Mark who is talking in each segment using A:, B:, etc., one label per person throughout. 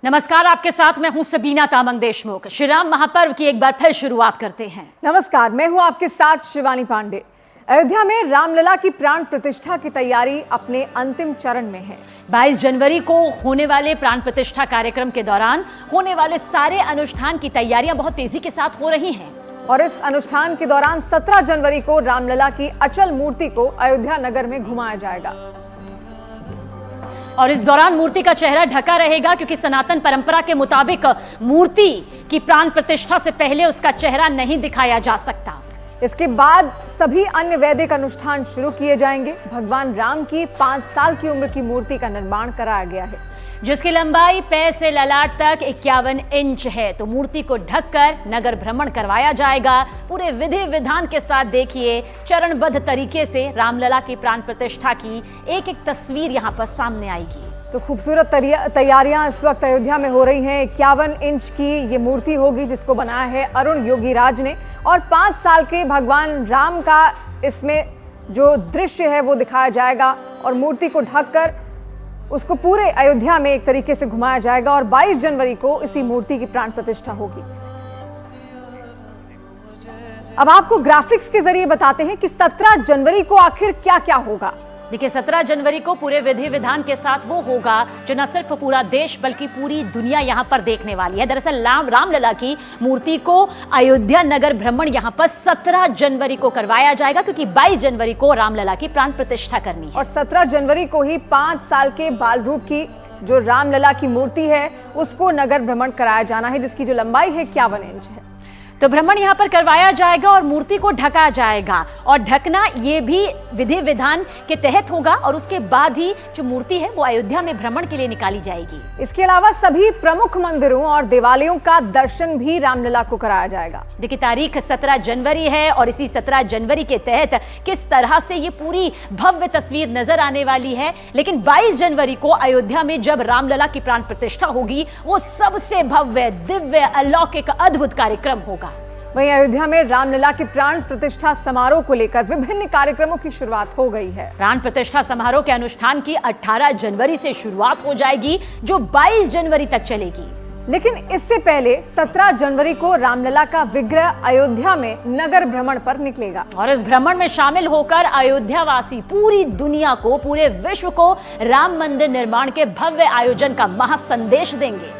A: नमस्कार, आपके साथ मैं हूं सबीना तामंग देशमुख। श्री राम महापर्व की एक बार फिर शुरुआत करते हैं।
B: नमस्कार, मैं हूं आपके साथ शिवानी पांडे। अयोध्या में रामलला की प्राण प्रतिष्ठा की तैयारी अपने अंतिम चरण में है।
A: 22 जनवरी को होने वाले प्राण प्रतिष्ठा कार्यक्रम के दौरान होने वाले सारे अनुष्ठान की तैयारियां बहुत तेजी के साथ हो रही हैं।
B: और इस अनुष्ठान के दौरान 17 जनवरी को रामलला की अचल मूर्ति को अयोध्या नगर में घुमाया जाएगा।
A: और इस दौरान मूर्ति का चेहरा ढका रहेगा, क्योंकि सनातन परंपरा के मुताबिक मूर्ति की प्राण प्रतिष्ठा से पहले उसका चेहरा नहीं दिखाया जा सकता।
B: इसके बाद सभी अन्य वैदिक अनुष्ठान शुरू किए जाएंगे। भगवान राम की 5 साल की उम्र की मूर्ति का निर्माण कराया गया है,
A: जिसकी लंबाई पैर से ललाट तक 51 इंच है। तो मूर्ति को ढककर नगर भ्रमण करवाया जाएगा। पूरे विधि विधान के साथ देखिए, चरणबद्ध तरीके से रामलला की प्राण प्रतिष्ठा की एक एक तस्वीर यहाँ पर सामने आएगी।
B: तो खूबसूरत तैयारियां इस वक्त अयोध्या में हो रही हैं। 51 इंच की ये मूर्ति होगी, जिसको बनाया है अरुण योगीराज ने। और 5 साल के भगवान राम का इसमें जो दृश्य है वो दिखाया जाएगा और मूर्ति को ढककर उसको पूरे अयोध्या में एक तरीके से घुमाया जाएगा। और 22 जनवरी को इसी मूर्ति की प्राण प्रतिष्ठा होगी। अब आपको ग्राफिक्स के जरिए बताते हैं कि 17 जनवरी को आखिर क्या क्या होगा।
A: देखिए, 17 जनवरी को पूरे विधि विधान के साथ वो होगा जो न सिर्फ पूरा देश बल्कि पूरी दुनिया यहाँ पर देखने वाली है। दरअसल रामलला की मूर्ति को अयोध्या नगर भ्रमण यहाँ पर 17 जनवरी को करवाया जाएगा, क्योंकि 22 जनवरी को रामलला की प्राण प्रतिष्ठा करनी है।
B: और 17 जनवरी को ही 5 साल के बाल रूप की जो रामलला की मूर्ति है उसको नगर भ्रमण कराया जाना है, जिसकी जो लंबाई है 51 इंच है।
A: तो भ्रमण यहाँ पर करवाया जाएगा और मूर्ति को ढका जाएगा। और ढकना ये भी विधि विधान के तहत होगा, और उसके बाद ही जो मूर्ति है वो अयोध्या में भ्रमण के लिए निकाली जाएगी।
B: इसके अलावा सभी प्रमुख मंदिरों और देवालयों का दर्शन भी रामलला को कराया जाएगा।
A: देखिए, तारीख 17 जनवरी है और इसी 17 जनवरी के तहत किस तरह से ये पूरी भव्य तस्वीर नजर आने वाली है। लेकिन 22 जनवरी को अयोध्या में जब रामलला की प्राण प्रतिष्ठा होगी, वो सबसे भव्य, दिव्य, अलौकिक, अद्भुत कार्यक्रम होगा।
B: वहीं अयोध्या में रामलला की प्राण प्रतिष्ठा समारोह को लेकर विभिन्न कार्यक्रमों की शुरुआत हो गई है।
A: प्राण प्रतिष्ठा समारोह के अनुष्ठान की 18 जनवरी से शुरुआत हो जाएगी, जो 22 जनवरी तक चलेगी।
B: लेकिन इससे पहले 17 जनवरी को रामलला का विग्रह अयोध्या में नगर भ्रमण पर निकलेगा।
A: और इस भ्रमण में शामिल होकर अयोध्या वासी पूरी दुनिया को, पूरे विश्व को राम मंदिर निर्माण के भव्य आयोजन का महासंदेश देंगे।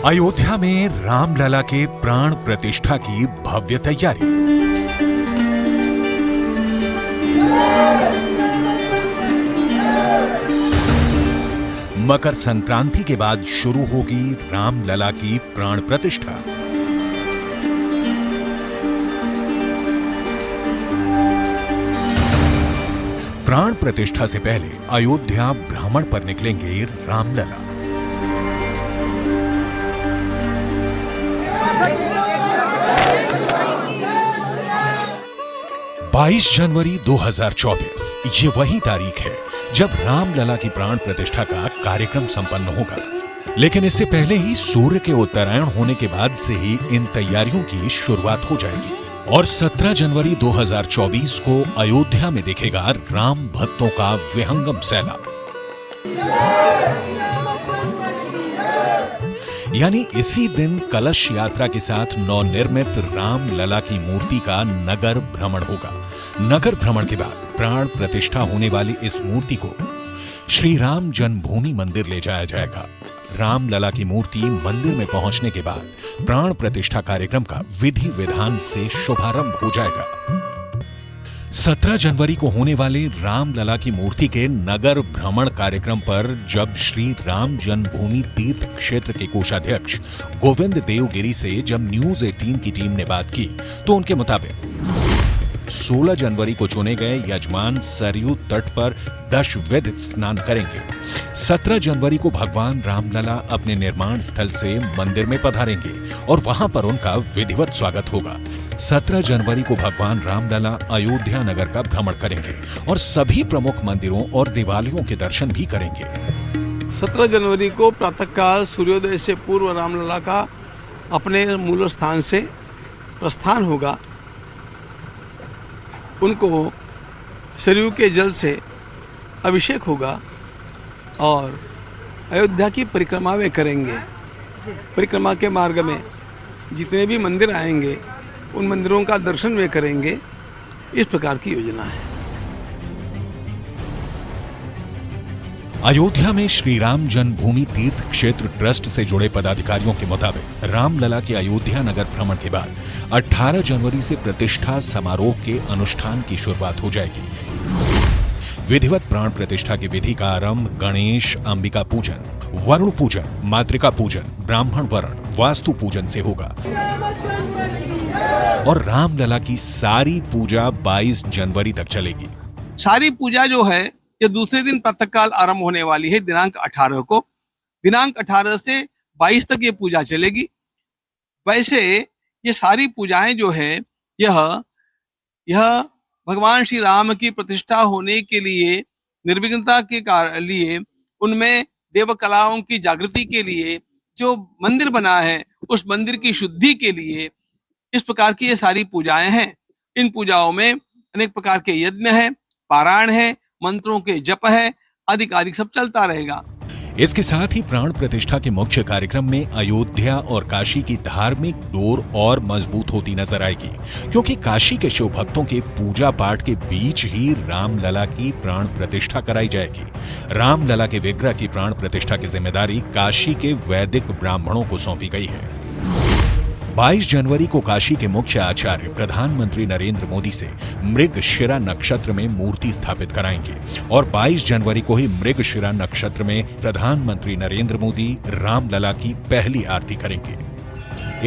C: अयोध्या में रामलला के प्राण प्रतिष्ठा की भव्य तैयारी। मकर संक्रांति के बाद शुरू होगी रामलला की प्राण प्रतिष्ठा। प्राण प्रतिष्ठा से पहले अयोध्या भ्रमण पर निकलेंगे रामलला। 22 जनवरी 2024 ये वही तारीख है जब रामलला की प्राण प्रतिष्ठा का कार्यक्रम संपन्न होगा। लेकिन इससे पहले ही सूर्य के उत्तरायण होने के बाद से ही इन तैयारियों की शुरुआत हो जाएगी। और 17 जनवरी 2024 को अयोध्या में दिखेगा राम भक्तों का विहंगम सैलाब। यानी इसी दिन कलश यात्रा के साथ नवनिर्मित रामलला की मूर्ति का नगर भ्रमण होगा। नगर भ्रमण के बाद प्राण प्रतिष्ठा होने वाली इस मूर्ति को श्री राम जन्मभूमि मंदिर ले जाया जाएगा। रामलला की मूर्ति मंदिर में पहुंचने के बाद प्राण प्रतिष्ठा कार्यक्रम का विधि विधान से शुभारंभ हो जाएगा। 17 जनवरी को होने वाले रामलला की मूर्ति के नगर भ्रमण कार्यक्रम पर जब श्री राम जन्मभूमि तीर्थ क्षेत्र के कोषाध्यक्ष गोविंद देवगिरी से जब न्यूज 18 की टीम ने बात की, तो उनके मुताबिक 16 जनवरी को चुने गए यजमान सरयू तट पर दशविध स्नान करेंगे। 17 जनवरी को भगवान रामलला अपने निर्माण स्थल से मंदिर में पधारेंगे और वहां पर उनका विधिवत स्वागत होगा। 17 जनवरी को भगवान रामलला अयोध्या नगर का भ्रमण करेंगे और सभी प्रमुख मंदिरों और देवालयों के दर्शन भी करेंगे।
D: 17 जनवरी को प्रातःकाल सूर्योदय से पूर्व रामलला का अपने मूल स्थान से प्रस्थान होगा। उनको सरयू के जल से अभिषेक होगा और अयोध्या की परिक्रमा वे करेंगे। परिक्रमा के मार्ग में जितने भी मंदिर आएंगे उन मंदिरों का दर्शन वे करेंगे। इस प्रकार की योजना है।
C: अयोध्या में श्री राम जन्मभूमि तीर्थ क्षेत्र ट्रस्ट से जुड़े पदाधिकारियों के मुताबिक रामलला के अयोध्या नगर भ्रमण के बाद 18 जनवरी से प्रतिष्ठा समारोह के अनुष्ठान की शुरुआत हो जाएगी। विधिवत प्राण प्रतिष्ठा की विधि का आरंभ गणेश, अंबिका पूजन, वरुण पूजन, मातृका पूजन, ब्राह्मण वरण, वास्तु पूजन से होगा और रामलला की सारी पूजा 22 जनवरी तक चलेगी।
D: सारी पूजा जो है ये दूसरे दिन प्रातःकाल आरंभ होने वाली है, दिनांक 18 को। दिनांक 18 से 22 तक ये पूजा चलेगी। वैसे ये सारी पूजाएं जो है यह भगवान श्री राम की प्रतिष्ठा होने के लिए, निर्विघ्नता के लिए, उनमें देव कलाओं की जागृति के लिए, जो मंदिर बना है उस मंदिर की शुद्धि के लिए, इस प्रकार की ये सारी पूजाएं हैं। इन पूजाओं में अनेक प्रकार के यज्ञ है, पारायण है, मंत्रों के जप है, अधिक सब चलता रहेगा।
C: इसके साथ ही प्राण प्रतिष्ठा के मुख्य कार्यक्रम में अयोध्या और काशी की धार्मिक डोर और मजबूत होती नजर आएगी, क्योंकि काशी के शिव भक्तों के पूजा पाठ के बीच ही रामलला की प्राण प्रतिष्ठा कराई जाएगी। रामलला के विग्रह की प्राण प्रतिष्ठा की जिम्मेदारी काशी के वैदिक ब्राह्मणों को सौंपी गई है। 22 जनवरी को काशी के मुख्य आचार्य प्रधानमंत्री नरेंद्र मोदी से मृगशिरा नक्षत्र में मूर्ति स्थापित कराएंगे और 22 जनवरी को ही मृगशिरा नक्षत्र में प्रधानमंत्री नरेंद्र मोदी रामलला की पहली आरती करेंगे।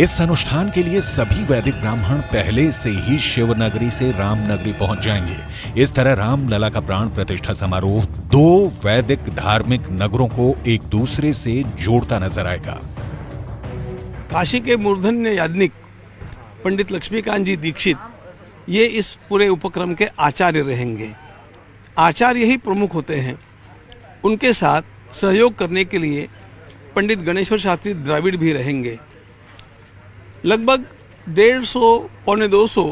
C: इस अनुष्ठान के लिए सभी वैदिक ब्राह्मण पहले से ही शिवनगरी से रामनगरी पहुंच जाएंगे। इस तरह रामलला का प्राण प्रतिष्ठा समारोह 2 वैदिक धार्मिक नगरों को एक दूसरे से जोड़ता नजर आएगा।
D: काशी के मूर्धन्य याज्ञनिक पंडित लक्ष्मीकांत जी दीक्षित ये इस पूरे उपक्रम के आचार्य रहेंगे। आचार्य ही प्रमुख होते हैं। उनके साथ सहयोग करने के लिए पंडित गणेश्वर शास्त्री द्रविड़ भी रहेंगे। लगभग 150 पौने 200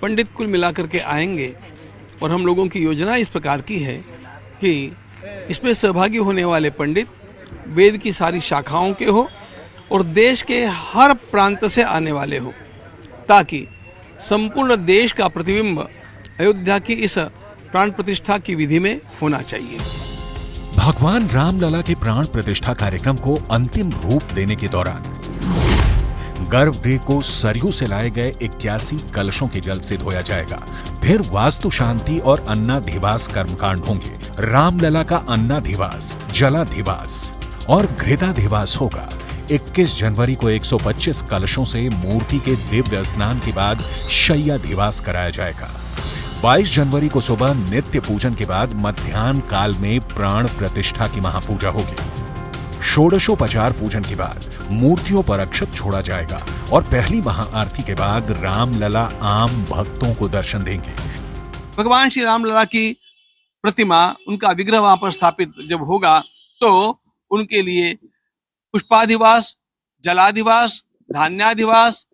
D: पंडित कुल मिलाकर के आएंगे और हम लोगों की योजना इस प्रकार की है कि इसमें सहभागी होने वाले पंडित वेद की सारी शाखाओं के हो और देश के हर प्रांत से आने वाले हो, ताकि संपूर्ण देश का प्रतिबिंब अयोध्या की इस प्राण प्रतिष्ठा की विधि में होना चाहिए।
C: भगवान रामलला के प्राण प्रतिष्ठा कार्यक्रम को अंतिम रूप देने के दौरान गर्भगृह को सरयू से लाए गए 81 कलशों के जल से धोया जाएगा। फिर वास्तु शांति और अन्नाधिवास कर्मकांड होंगे। रामलला का अन्नाधिवास, जलाधिवास और घृताधिवास होगा। 21 जनवरी को 125 कलशों से मूर्ति के दिव्य स्नान के बाद शय्याधिवास कराया जाएगा। 22 जनवरी को सुबह नित्य पूजन के बाद मध्याह्न काल में प्राण प्रतिष्ठा की महापूजा होगी। षोडशोपचार पूजन के बाद मूर्तियों पर अक्षत छोड़ा जाएगा और पहली महाआरती के बाद रामलला आम भक्तों को दर्शन देंगे।
D: भगवान श्री रामलला की प्रतिमा, उनका विग्रह वहां पर स्थापित जब होगा तो उनके लिए पुष्पाधिवास, जलाधिवास, धान्याधिवास,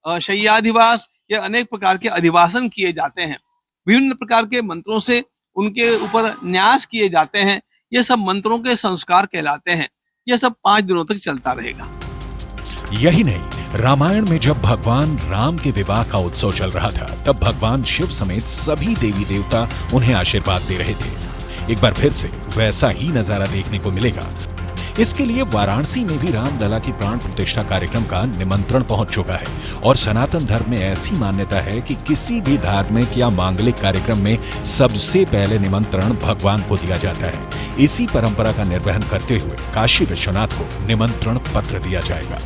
D: शय्याधिवास, ये अनेक प्रकार के अधिवासन किए जाते हैं। विभिन्न प्रकार के मंत्रों से उनके ऊपर न्यास किए जाते हैं। ये सब मंत्रों के संस्कार कहलाते हैं। यह सब 5 दिनों तक चलता रहेगा।
C: यही नहीं, रामायण में जब भगवान राम के विवाह का उत्सव चल रहा था, तब भगवान शिव समेत सभी देवी देवता उन्हें आशीर्वाद दे रहे थे। एक बार फिर से वैसा ही नजारा देखने को मिलेगा। इसके लिए वाराणसी में भी रामलला की प्राण प्रतिष्ठा कार्यक्रम का निमंत्रण पहुंच चुका है और सनातन धर्म में ऐसी मान्यता है कि किसी भी धार्मिक या मांगलिक कार्यक्रम में सबसे पहले निमंत्रण भगवान को दिया जाता है। इसी परंपरा का निर्वहन करते हुए काशी विश्वनाथ को निमंत्रण पत्र दिया जाएगा।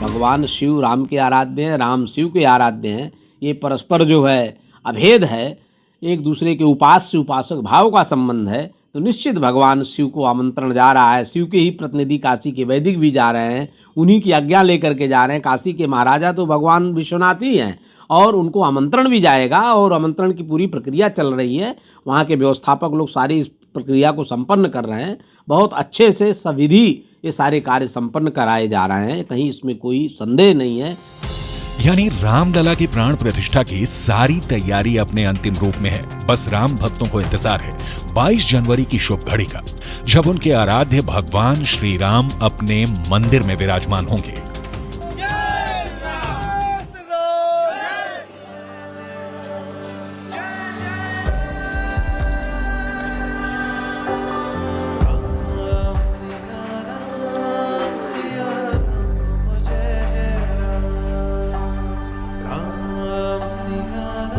E: भगवान शिव राम के आराध्य हैं, राम शिव के आराध्य हैं, ये परस्पर जो है अभेद है, एक दूसरे के उपास्य से उपासक भाव का संबंध है, तो निश्चित भगवान शिव को आमंत्रण जा रहा है। शिव के ही प्रतिनिधि काशी के वैदिक भी जा रहे हैं, उन्हीं की आज्ञा लेकर के जा रहे हैं। काशी के महाराजा तो भगवान विश्वनाथ ही हैं और उनको आमंत्रण भी जाएगा और आमंत्रण की पूरी प्रक्रिया चल रही है। वहाँ के व्यवस्थापक लोग सारी इस प्रक्रिया को संपन्न कर रहे हैं। बहुत अच्छे से सविधि ये सारे कार्य संपन्न कराए जा रहे हैं, कहीं इसमें कोई संदेह नहीं है।
C: यानी रामलला की प्राण प्रतिष्ठा की सारी तैयारी अपने अंतिम रूप में है। बस राम भक्तों को इंतजार है 22 जनवरी की शुभ घड़ी का, जब उनके आराध्य भगवान श्री राम अपने मंदिर में विराजमान होंगे।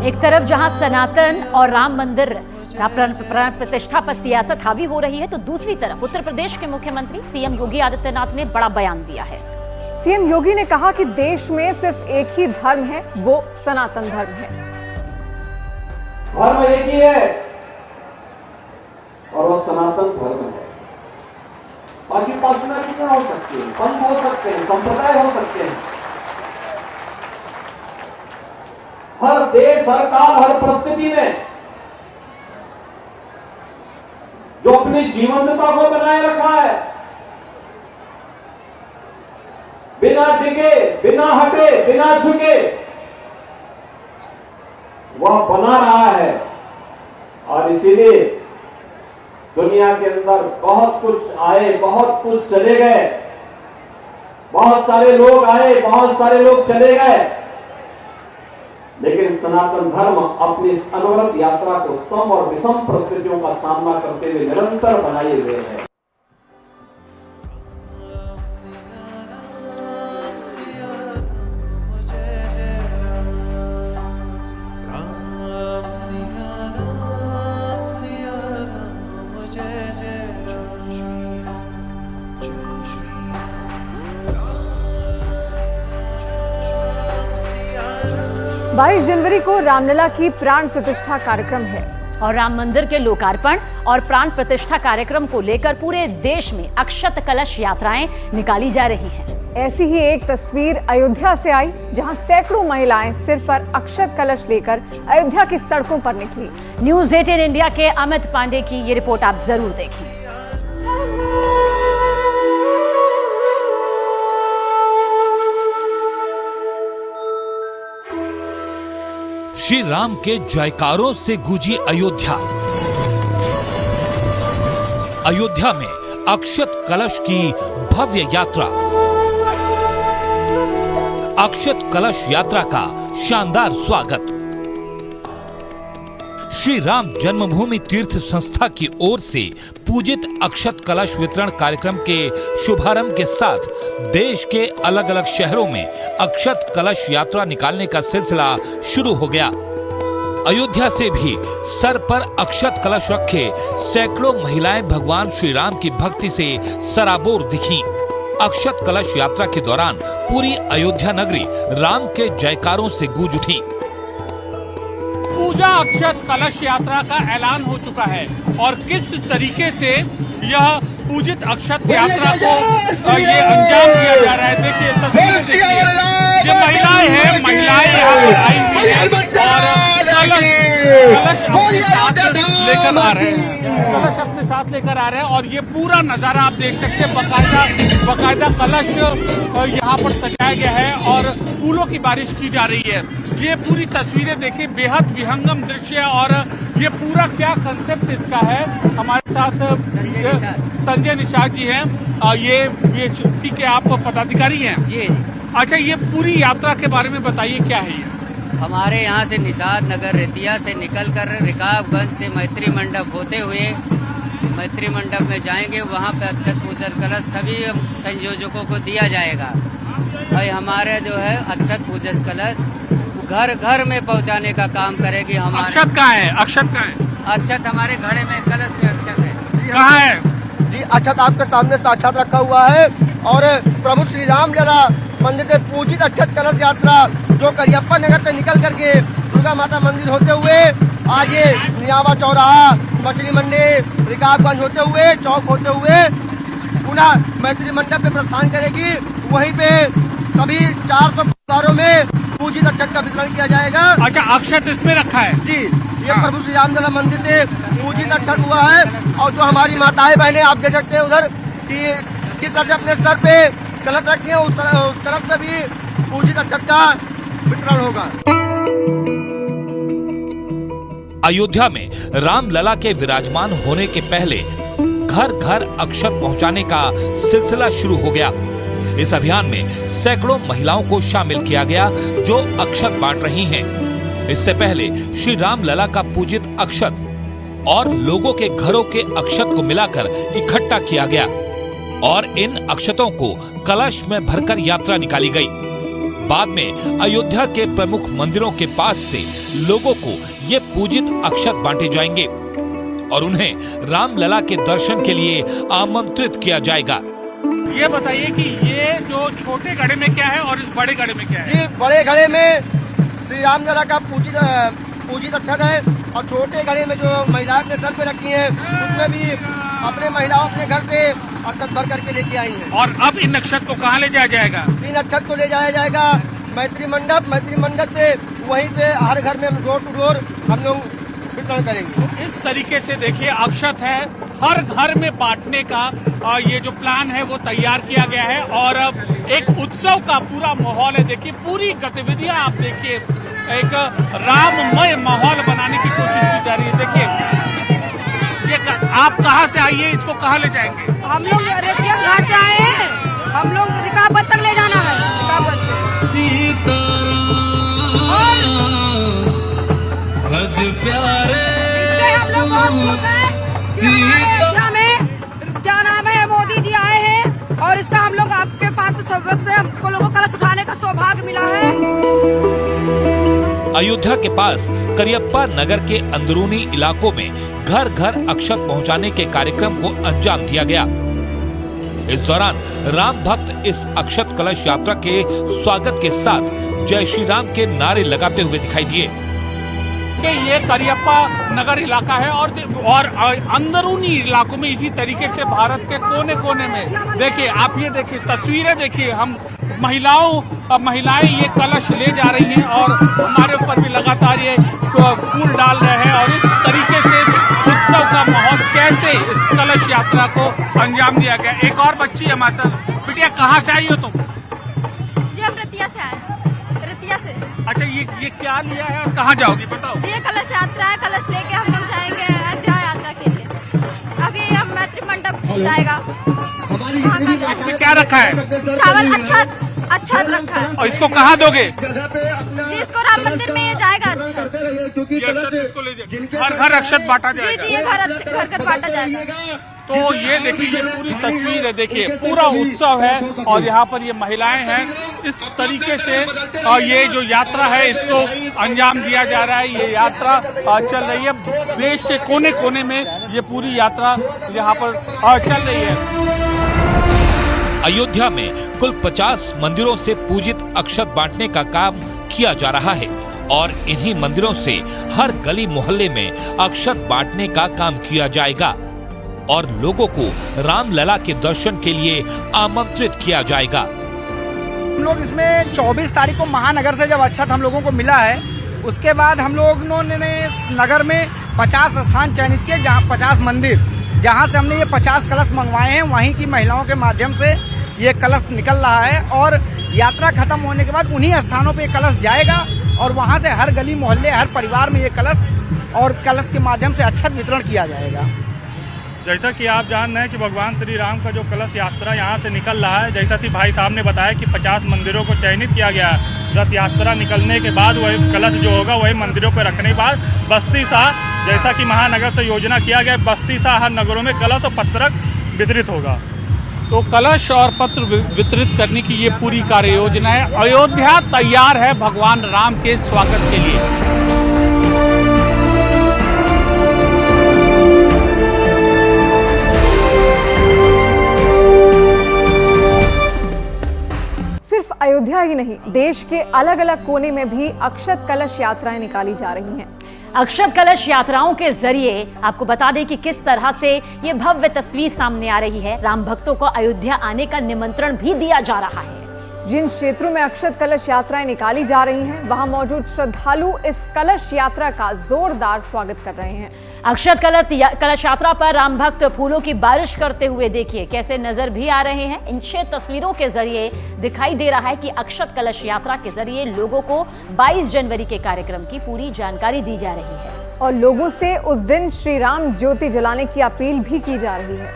A: एक तरफ जहां सनातन और राम मंदिर प्राण प्रतिष्ठा पर सियासत हावी हो रही है, तो दूसरी तरफ उत्तर प्रदेश के मुख्यमंत्री सीएम योगी आदित्यनाथ ने बड़ा बयान दिया है।
B: सीएम योगी ने कहा कि देश में सिर्फ एक ही धर्म है, वो सनातन धर्म है।
F: धर्म एक ही है और वो सनातन धर्म है। बाकी पर्सनैलिटी हो सकती है, पंथ हो सकते हैं, संप्रदाय हो सकते हैं। हर देश, हर काल, हर परिस्थिति में जो अपनी जीवंतता को बनाए रखा है, बिना डिगे, बिना हटे, बिना झुके, वह बना रहा है। और इसीलिए दुनिया के अंदर बहुत कुछ आए, बहुत कुछ चले गए, बहुत सारे लोग आए, बहुत सारे लोग चले गए, लेकिन सनातन धर्म अपनी इस अनवरत यात्रा को सम और विषम परिस्थितियों का सामना करते हुए निरंतर बनाए हुए है।
B: बाईस जनवरी को रामलला की प्राण प्रतिष्ठा कार्यक्रम है
A: और राम मंदिर के लोकार्पण और प्राण प्रतिष्ठा कार्यक्रम को लेकर पूरे देश में अक्षत कलश यात्राएं निकाली जा रही हैं।
B: ऐसी ही एक तस्वीर अयोध्या से आई, जहां सैकड़ों महिलाएं सिर पर अक्षत कलश लेकर अयोध्या की सड़कों पर निकली।
A: न्यूज़ 18 इंडिया के अमित पांडे की ये रिपोर्ट आप जरूर देखें।
G: श्री राम के जयकारों से गूंजी अयोध्या। अयोध्या में अक्षत कलश की भव्य यात्रा। अक्षत कलश यात्रा का शानदार स्वागत। श्री राम जन्मभूमि तीर्थ संस्था की ओर से पूजित अक्षत कलश वितरण कार्यक्रम के शुभारंभ के साथ देश के अलग अलग शहरों में अक्षत कलश यात्रा निकालने का सिलसिला शुरू हो गया। अयोध्या से भी सर पर अक्षत कलश रखे सैकड़ों महिलाएं भगवान श्री राम की भक्ति से सराबोर दिखीं। अक्षत कलश यात्रा के दौरान पूरी अयोध्या नगरी राम के जयकारों से गूंज उठी।
H: पूजा अक्षत कलश यात्रा का ऐलान हो चुका है और किस तरीके से यह पूजित अक्षत यात्रा को ये अंजाम दिया जा रहा है। देखिए तस्वीरें देखिए, ये महिलाएं हैं, महिलाएं यहाँ पर आई हुई हैं और कलश अपने साथ लेकर आ रहे हैं, कलश अपने साथ लेकर आ रहे हैं। और ये पूरा नजारा आप देख सकते हैं, बकायदा कलश यहाँ पर सजाया गया है और फूलों की बारिश की जा रही है। ये पूरी तस्वीरें देखिए, बेहद विहंगम दृश्य है। और ये पूरा क्या कंसेप्ट इसका है, हमारे साथ संजय निषाद जी हैं, ये बीएचपी के आप पदाधिकारी हैं
I: जी।
H: अच्छा, ये पूरी यात्रा के बारे में बताइए, क्या है ये?
I: हमारे यहाँ से निषाद नगर रेतिया से निकलकर रिकाबगंज से मैत्री मंडप होते हुए मैत्री मंडप में जाएंगे। वहाँ पे अक्षत पूजन कलश सभी संयोजकों को दिया जाएगा और हमारे जो है अक्षत पूजन कलश घर घर में पहुँचाने का काम करेगी। हमारे
H: अक्षत कहाँ है? अक्षत कहाँ है?
I: अक्षत हमारे घड़े में, कलश में अक्षत है।
H: कहाँ है
J: जी? अक्षत आपके सामने साक्षात रखा हुआ है और प्रभु श्री राम लला मंदिर से पूजित अक्षत कलश यात्रा जो करियप्पा नगर से निकल करके दुर्गा माता मंदिर होते हुए आज ये नियावा चौराहा, मछली मंडी, रिकाबगंज होते हुए, चौक होते हुए पुनः मैत्री मंडप पे प्रस्थान करेगी। वहीं पे सभी 400 परिवारों में पूजित अक्षत का वितरण किया जाएगा।
H: अच्छा, अक्षत इसमें रखा है
J: जी, ये प्रभु श्री रामलला मंदिर से पूजित अक्षत हुआ है। और जो हमारी माताएं बहनें आप देख सकते हैं उधर कि किस तरह से अपने सर पे कलश रखी है, उस कलश पे भी पूजित अक्षत का वितरण होगा।
G: अयोध्या में रामलला के विराजमान होने के पहले घर घर अक्षत पहुंचाने का सिलसिला शुरू हो गया। इस अभियान में सैकड़ों महिलाओं को शामिल किया गया जो अक्षत बांट रही हैं। इससे पहले श्री रामलला का पूजित अक्षत और लोगों के घरों के अक्षत को मिलाकर इकट्ठा किया गया और इन अक्षतों को कलश में भरकर यात्रा निकाली गई। बाद में अयोध्या के प्रमुख मंदिरों के पास से लोगों को ये पूजित अक्षत बांटे जाएंगे और उन्हें रामलला के दर्शन के लिए आमंत्रित किया जाएगा।
H: ये बताइए कि ये जो छोटे घड़े में क्या है और इस बड़े घड़े में क्या है?
J: जी, बड़े घड़े में श्री रामलला का पूजित अक्षत है और छोटे घड़े में जो महिलाएं अपने सर पे रखी हैं उसमें भी अपने महिलाओं अपने घर से अक्षत भर करके लेके आई हैं।
H: और अब इन अक्षत को कहाँ ले जाया जाएगा?
J: इन अक्षत को ले जाया जाएगा मैत्री मंडप से वहीं पे हर घर में डोर टू डोर हम लोग वितरण करेंगे।
H: इस तरीके से देखिए अक्षत है, हर घर में बांटने का ये जो प्लान है वो तैयार किया गया है और एक उत्सव का पूरा माहौल है। देखिए पूरी गतिविधियां आप देखिए, एक राममय माहौल बनाने की कोशिश की जा रही है। देखिए ये आप कहाँ से आइए, इसको कहाँ ले जाएंगे?
K: हम लोग रेतिया घाट से आए हैं, हम लोग रिकाबगंज तक ले जाना है। रिकाबगंज इससे हम लोग बहुत खुश हैं कि हमारे अयोध्या में क्या नाम है मोदी जी आए हैं और इसका हम लोग आपके पास से हमको लोगों को कलश उठाने का सौभाग्य मिला है।
G: अयोध्या के पास करियप्पा नगर के अंदरूनी इलाकों में घर घर अक्षत पहुंचाने के कार्यक्रम को अंजाम दिया गया। इस दौरान राम भक्त इस अक्षत कलश यात्रा के स्वागत के साथ जय श्री राम के नारे लगाते हुए दिखाई दिए।
H: ये करियप्पा नगर इलाका है और अंदरूनी इलाकों में इसी तरीके से भारत के कोने कोने में देखिए, आप ये देखिए तस्वीरें देखिए, हम महिलाएं ये कलश ले जा रही हैं और हमारे ऊपर भी लगातार ये फूल डाल रहे हैं और इस तरीके से उत्सव का माहौल कैसे इस कलश यात्रा को अंजाम दिया गया। एक और बच्ची हमारे साथ, बिटिया कहाँ से आई हो तुम?
K: जी हम रतिया से आए हैं, रतिया से।
H: अच्छा, ये क्या लिया है और कहाँ जाओगी बताओ?
K: ये कलश यात्रा है, कलश लेके हम लोग जाएंगे अयोध्या यात्रा के लिए। अभी हम मैत्री मंडप जाएगा।
H: इसमें क्या रखा है?
K: चावल अक्षत रखा है।
H: और इसको कहाँ दोगे?
K: जी इसको राम मंदिर में ये जाएगा।
H: हर घर अक्षत बांटा जाएगा।
K: जी ये घर बांटा जाएगा।
H: तो ये देखिए, ये पूरी तस्वीर है, देखिए पूरा उत्सव है और यहाँ पर ये महिलाएं हैं। इस तरीके से ये जो यात्रा है इसको अंजाम दिया जा रहा है। ये यात्रा चल रही है देश के कोने कोने में, ये पूरी यात्रा यहाँ पर चल रही है।
G: अयोध्या में कुल 50 मंदिरों से पूजित अक्षत बांटने का काम किया जा रहा है और इन्हीं मंदिरों से हर गली मोहल्ले में अक्षत बांटने का काम किया जाएगा और लोगों को रामलला के दर्शन के लिए आमंत्रित किया जाएगा।
L: हम लोग इसमें 24 तारीख को महानगर से जब अक्षत हम लोगों को मिला है, उसके बाद हम लोगों ने नगर में 50 स्थान चयनित किए, जहाँ 50 मंदिर, जहाँ से हमने ये 50 कलश मंगवाए हैं। वहीं की महिलाओं के माध्यम से ये कलश निकल रहा है और यात्रा खत्म होने के बाद उन्हीं स्थानों पे कलश जाएगा और वहाँ से हर गली मोहल्ले, हर परिवार में ये कलश और कलश के माध्यम से अक्षत वितरण किया जाएगा।
M: जैसा कि आप जान रहे हैं कि भगवान श्री राम का जो कलश यात्रा यहाँ से निकल रहा है, जैसा कि भाई साहब ने बताया कि 50 मंदिरों को चयनित किया गया है। रथ यात्रा निकलने के बाद वही कलश जो होगा वही मंदिरों पर रखने के बाद बस्ती शाह, जैसा कि महानगर से योजना किया गया, बस्ती शाह हर नगरों में कलश और पत्रक वितरित होगा।
H: तो कलश और पत्र वितरित करने की ये पूरी कार्य योजना है। अयोध्या तैयार है भगवान राम के स्वागत के लिए।
B: सिर्फ सिर्फ अयोध्या ही नहीं, देश के अलग अलग कोने में भी अक्षत कलश यात्राएं निकाली जा रही हैं।
A: अक्षत कलश यात्राओं के जरिए आपको बता दें कि किस तरह से ये भव्य तस्वीर सामने आ रही है। राम भक्तों को अयोध्या आने का निमंत्रण भी दिया जा रहा है।
B: जिन क्षेत्रों में अक्षत कलश यात्राएं निकाली जा रही हैं, वहां मौजूद श्रद्धालु इस कलश यात्रा का जोरदार स्वागत कर रहे हैं।
A: अक्षत कलश यात्रा पर राम भक्त फूलों की बारिश करते हुए देखिए कैसे नजर भी आ रहे हैं। इन 6 तस्वीरों के जरिए दिखाई दे रहा है कि अक्षत कलश यात्रा के जरिए लोगों को 22 जनवरी के कार्यक्रम की पूरी जानकारी दी जा रही है
B: और लोगों से उस दिन श्री राम ज्योति जलाने की अपील भी की जा रही है।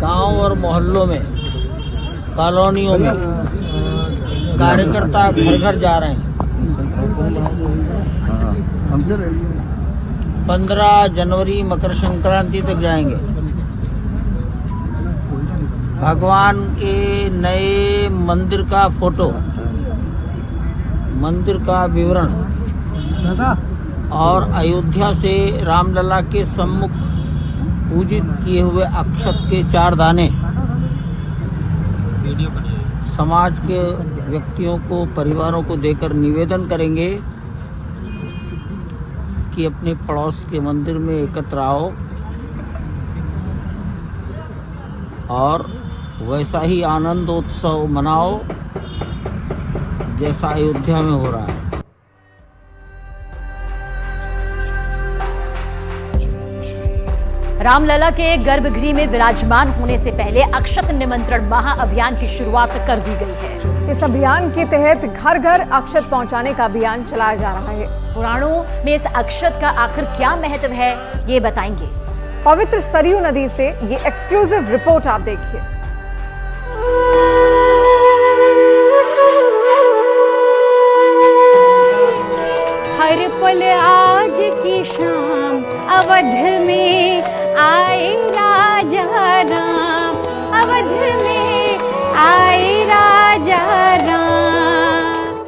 N: गांव और मोहल्लों में, कॉलोनियों में कार्यकर्ता घर घर जा रहे हैं। 15 जनवरी मकर संक्रांति तक जाएंगे। भगवान के नए मंदिर का फोटो, मंदिर का विवरण और अयोध्या से रामलला के सम्मुख पूजित किए हुए अक्षत के 4 दाने समाज के व्यक्तियों को, परिवारों को देकर निवेदन करेंगे कि अपने पड़ोस के मंदिर में एकत्र आओ और वैसा ही आनंदोत्सव मनाओ जैसा अयोध्या में हो रहा है।
A: रामलला के गर्भगृह में विराजमान होने से पहले अक्षत निमंत्रण महाअभियान की शुरुआत कर दी गई है।
B: इस अभियान के तहत घर घर अक्षत पहुंचाने का अभियान चलाया जा रहा है।
A: पुराणों में इस अक्षत का आखिर क्या महत्व है, ये बताएंगे।
B: पवित्र सरयू नदी से ये एक्सक्लूसिव रिपोर्ट आप देखिए।
O: हर पल आज की शाम अवध में आए राजा राम, अवध में आए राजा राम।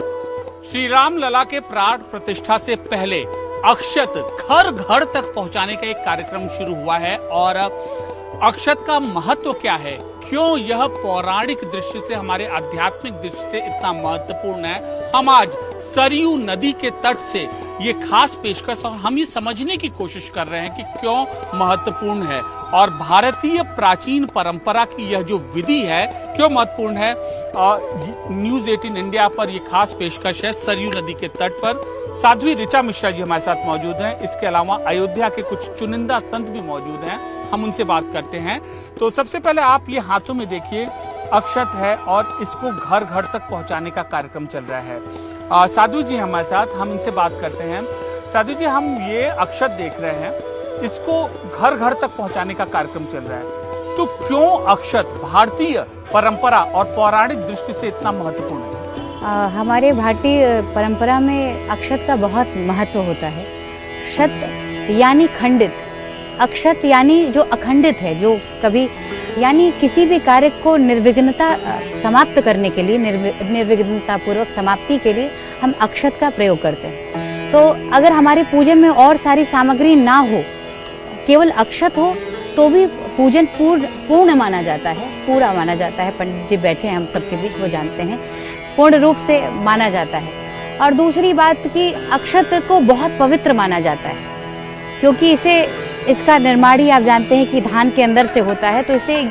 H: श्री राम लला के प्राण प्रतिष्ठा से पहले अक्षत घर घर तक पहुंचाने का एक कार्यक्रम शुरू हुआ है। और अक्षत का महत्व क्या है, क्यों यह पौराणिक दृष्टि से, हमारे आध्यात्मिक दृष्टि से इतना महत्वपूर्ण है, हम आज सरयू नदी के तट से ये खास पेशकश और हम ये समझने की कोशिश कर रहे हैं कि क्यों महत्वपूर्ण है और भारतीय प्राचीन परंपरा की यह जो विधि है क्यों महत्वपूर्ण है। न्यूज़ 18 इंडिया पर यह खास पेशकश है सरयू नदी के तट पर। साध्वी ऋचा मिश्रा जी हमारे साथ मौजूद हैं। इसके अलावा अयोध्या के कुछ चुनिंदा संत भी मौजूद हैं, हम उनसे बात करते हैं। तो सबसे पहले आप ये हाथों में देखिए, अक्षत है और इसको घर घर तक पहुंचाने का कार्यक्रम चल रहा है। साधु जी हमारे साथ, हम इनसे बात करते हैं। साधु जी, हम ये अक्षत देख रहे हैं, इसको घर घर तक पहुंचाने का कार्यक्रम चल रहा है, तो क्यों अक्षत भारतीय परंपरा और पौराणिक दृष्टि से इतना महत्वपूर्ण है?
O: हमारे भारतीय परंपरा में अक्षत का बहुत महत्व होता है। क्षत यानी खंडित, अक्षत यानी जो अखंडित है, जो कभी यानी किसी भी कार्य को निर्विघ्नता समाप्त करने के लिए, निर्विघ्नता पूर्वक समाप्ति के लिए हम अक्षत का प्रयोग करते हैं। तो अगर हमारे पूजन में और सारी सामग्री ना हो, केवल अक्षत हो, तो भी पूजन पूर्ण माना जाता है, पूरा माना जाता है। पंडित जी बैठे हैं हम सबके बीच, वो जानते हैं, पूर्ण रूप से माना जाता है। और दूसरी बात कि अक्षत को बहुत पवित्र माना जाता है, क्योंकि इसका निर्माण ही आप जानते हैं कि धान के अंदर से होता है, तो इसे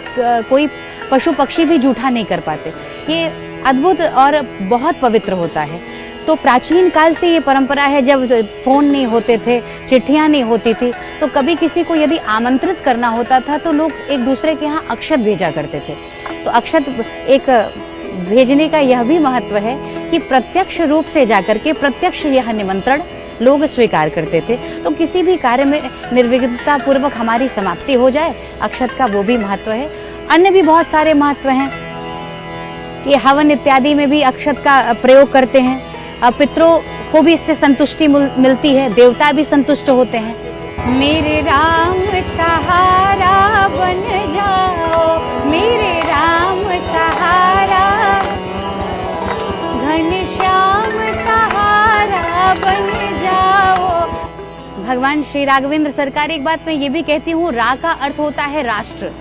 O: कोई पशु पक्षी भी जूठा नहीं कर पाते। ये अद्भुत और बहुत पवित्र होता है। तो प्राचीन काल से ये परंपरा है, जब फ़ोन नहीं होते थे, चिट्ठियाँ नहीं होती थी, तो कभी किसी को यदि आमंत्रित करना होता था तो लोग एक दूसरे के यहाँ अक्षत भेजा करते थे। तो अक्षत एक भेजने का यह भी महत्व है कि प्रत्यक्ष रूप से जाकर के प्रत्यक्ष यह निमंत्रण लोग स्वीकार करते थे। तो किसी भी कार्य में निर्विघ्नता पूर्वक हमारी समाप्ति हो जाए, अक्षत का वो भी महत्व है। अन्य भी बहुत सारे महत्व हैं कि हवन इत्यादि में भी अक्षत का प्रयोग करते हैं। पितरों को भी इससे संतुष्टि मिलती है, देवता भी संतुष्ट होते हैं। मेरे राम सहारा बन जाओ, मेरे राम सहारा, घनश्याम सहारा बन जाओ। भगवान श्री राघवेंद्र सरकार, एक बात मैं ये भी कहती हूँ, रा का अर्थ होता है राष्ट्र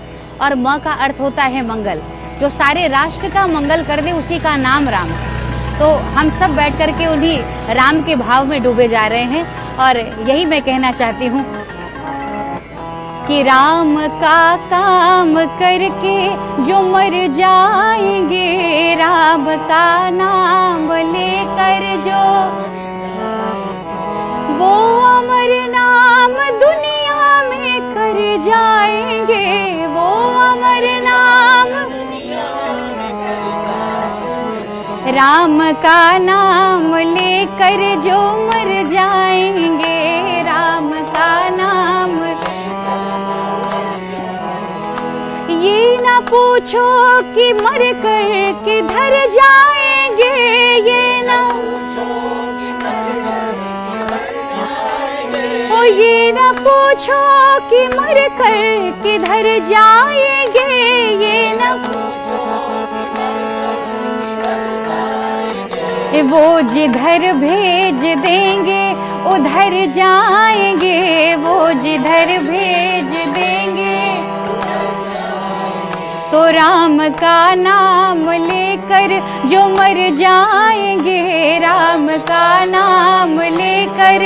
O: और म का अर्थ होता है मंगल। जो सारे राष्ट्र का मंगल कर दे, उसी का नाम राम है। तो हम सब बैठ करके उन्हीं राम के भाव में डूबे जा रहे हैं। और यही मैं कहना चाहती हूँ कि राम का काम करके जो मर जाएंगे, राम का नाम लेकर जो वो अमर नाम दुनिया में कर जाएंगे, वो अमर नाम राम का नाम लेकर जो मर जाएंगे, राम का नाम। ये ना पूछो कि मर कर किधर जाएंगे, ये ना ये ना पूछो कि मर कर किधर जाएंगे, ये ना वो जिधर भेज देंगे उधर जाएंगे, वो जिधर भेज देंगे। तो राम का नाम लेकर जो मर जाएंगे, राम का नाम लेकर।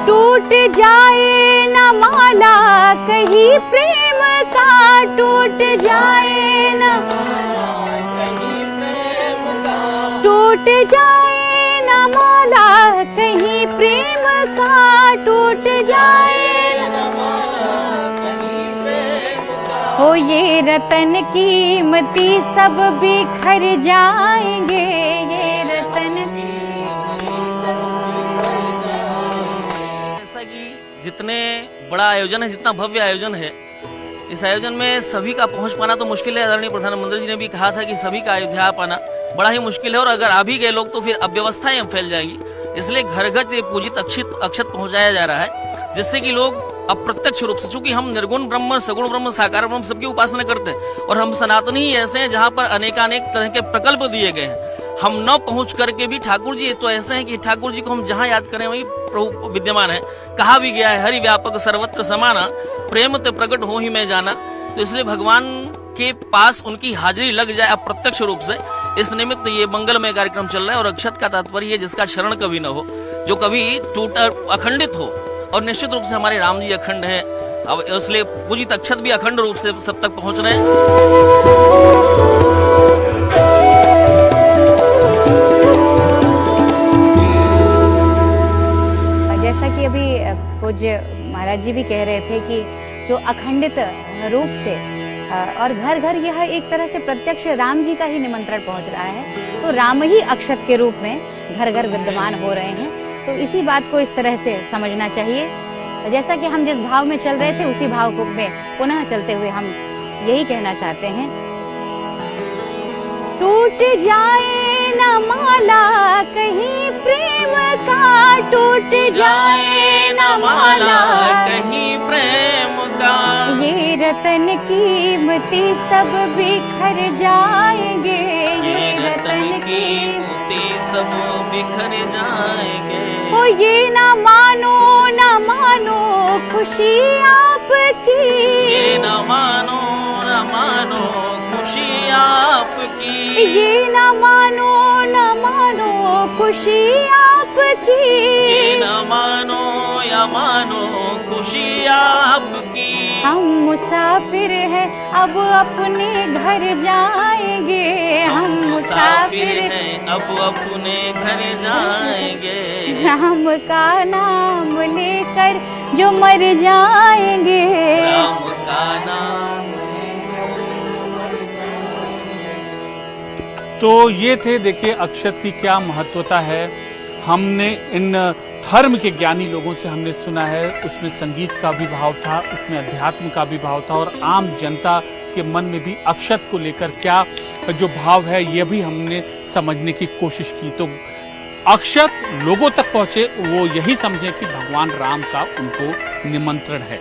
O: टूट जाए ना माला कहीं प्रेम का, टूट जाए ना, टूट जाए ना माला कहीं प्रेम का, टूट जाए हो ये रतन कीमती सब बिखर जाएंगे, ये रतन।
P: जैसा कि जितने बड़ा आयोजन है, जितना भव्य आयोजन है, इस आयोजन में सभी का पहुंच पाना तो मुश्किल है। आदरणीय प्रधानमंत्री जी ने भी कहा था कि सभी का अयोध्या पाना बड़ा ही मुश्किल है, और अगर आ भी गए लोग तो फिर अव्यवस्थाएं फैल जाएंगी। इसलिए घर घर ये पूजित अक्षत पहुंचाया जा रहा है, जिससे कि लोग अप्रत्यक्ष रूप से, चूंकि हम निर्गुण ब्रह्म, सगुण ब्रह्म, साकार ब्रह्म सबकी उपासना करते हैं, और हम सनातनी ही ऐसे हैं जहां पर अनेकानेक तरह के प्रकल्प दिए गए हैं। हम न पहुंच करके भी ठाकुर जी तो ऐसे हैं कि ठाकुर जी को हम जहां याद करें वहीं प्रभु विद्यमान है। कहा भी गया है, हरि व्यापक सर्वत्र समाना, प्रेम ते प्रकट हो ही मैं जाना। तो इसलिए भगवान के पास उनकी हाजिरी लग जाए अप्रत्यक्ष रूप से, इस निमित्त ये मंगलमय कार्यक्रम चल रहा है। और अक्षत का तात्पर्य है जिसका शरण कभी न हो, जो कभी टूटा अखंडित हो, और निश्चित रूप से हमारे राम जी अखंड है। अब इसलिए पूजित अक्षत भी अखंड रूप से सब तक पहुंच रहे हैं।
O: जैसा कि अभी पूज्य महाराज जी भी कह रहे थे कि जो अखंडित रूप से और घर घर यह एक तरह से प्रत्यक्ष राम जी का ही निमंत्रण पहुंच रहा है, तो राम ही अक्षत के रूप में घर घर विद्यमान हो रहे हैं। तो इसी बात को इस तरह से समझना चाहिए। जैसा कि हम जिस भाव में चल रहे थे, उसी भाव में पुनः चलते हुए हम यही कहना चाहते हैं, टूट जाए ना माला कहीं प्रेम का, टूट जाए ना माला
P: कहीं प्रेम का,
O: ये रतन कीमती सब बिखर जाएंगे, ये रतन कीमती
P: सब बिखर जाएंगे।
O: ओ ये ना मानो खुशी आपकी,
P: ये ना मानो खुशी आपकी,
O: ये ना मानो खुशी आपकी,
P: ये ना मानो खुशी आपकी।
O: हम मुसाफिर हैं अब अपने घर जाएंगे, हम मुसाफिर
P: हैं अब अपने घर जाएंगे,
O: राम का नाम लेकर जो मर जाएंगे,
P: राम का नाम।
H: तो ये थे, देखिए अक्षत की क्या महत्वता है। हमने इन धर्म के ज्ञानी लोगों से हमने सुना है, उसमें संगीत का भी भाव था, उसमें अध्यात्म का भी भाव था, और आम जनता के मन में भी अक्षत को लेकर क्या जो भाव है ये भी हमने समझने की कोशिश की। तो अक्षत लोगों तक पहुंचे, वो यही समझे कि भगवान राम का उनको निमंत्रण है।